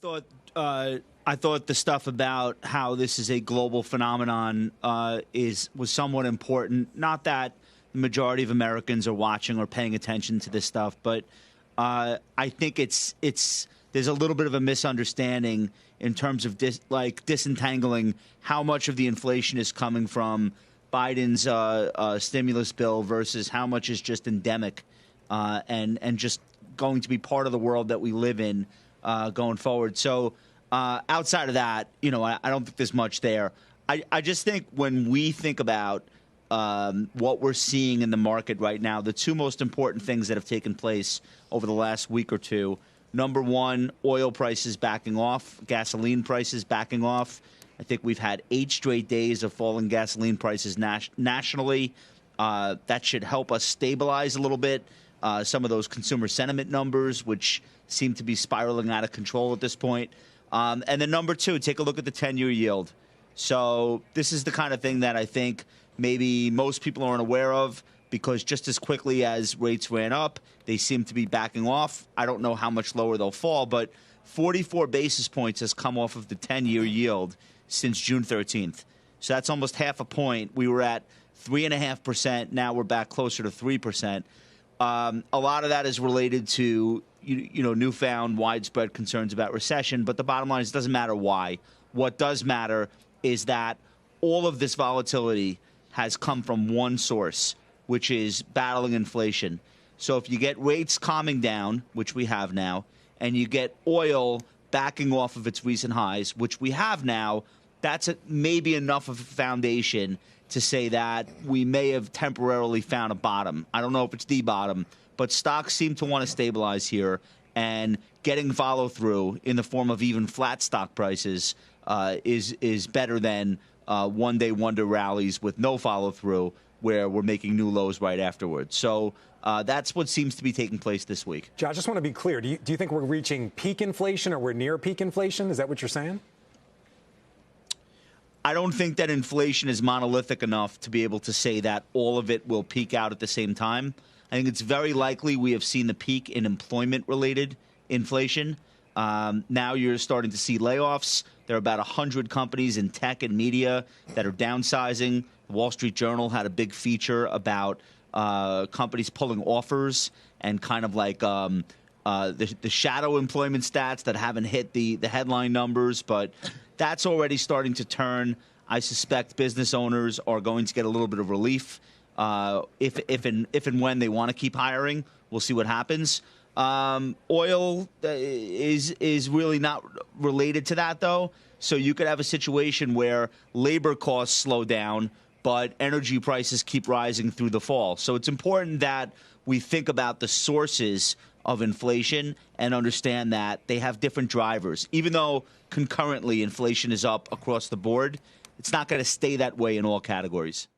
I thought the stuff about how this is a global phenomenon was somewhat important. Not that the majority of Americans are watching or paying attention to this stuff, but I think there's a little bit of a misunderstanding in terms of disentangling how much of the inflation is coming from Biden's stimulus bill versus how much is just endemic and just going to be part of the world that we live in going forward. So outside of that, I don't think there's much there. I just think when we think about what we're seeing in the market right now, the two most important things that have taken place over the last week or two, number one, oil prices backing off, gasoline prices backing off. I think we've had 8 straight days of falling gasoline prices nationally. That should help us stabilize a little bit some of those consumer sentiment numbers, which seem to be spiraling out of control at this point. And then number two, take a look at the 10-year yield. So this is the kind of thing that I think maybe most people aren't aware of, because just as quickly as rates ran up, they seem to be backing off. I don't know how much lower they'll fall, but 44 basis points has come off of the 10-year yield since June 13th. So that's almost half a point. We were at 3.5%. Now we're back closer to 3%. A lot of that is related to newfound widespread concerns about recession. But the bottom line is it doesn't matter why. What does matter is that all of this volatility has come from one source, which is battling inflation. So if you get rates calming down, which we have now, and you get oil backing off of its recent highs, which we have now, that's maybe enough of a foundation to say that we may have temporarily found a bottom. I don't know if it's the bottom, but stocks seem to want to stabilize here, and getting follow-through in the form of even flat stock prices is better than one-day wonder rallies with no follow-through where we're making new lows right afterwards. So that's what seems to be taking place this week. Joe, I just want to be clear. Do you think we're reaching peak inflation, or we're near peak inflation? Is that what you're saying? I don't think that inflation is monolithic enough to be able to say that all of it will peak out at the same time. I think it's very likely we have seen the peak in employment-related inflation. Now you're starting to see layoffs. There are about 100 companies in tech and media that are downsizing. The Wall Street Journal had a big feature about companies pulling offers and kind of like the shadow employment stats that haven't hit the headline numbers, but that's already starting to turn. I suspect business owners are going to get a little bit of relief if and when they want to keep hiring. We'll see what happens. Oil is really not related to that, though. So you could have a situation where labor costs slow down, but energy prices keep rising through the fall. So it's important that we think about the sources of inflation and understand that they have different drivers. Even though concurrently inflation is up across the board, it's not going to stay that way in all categories.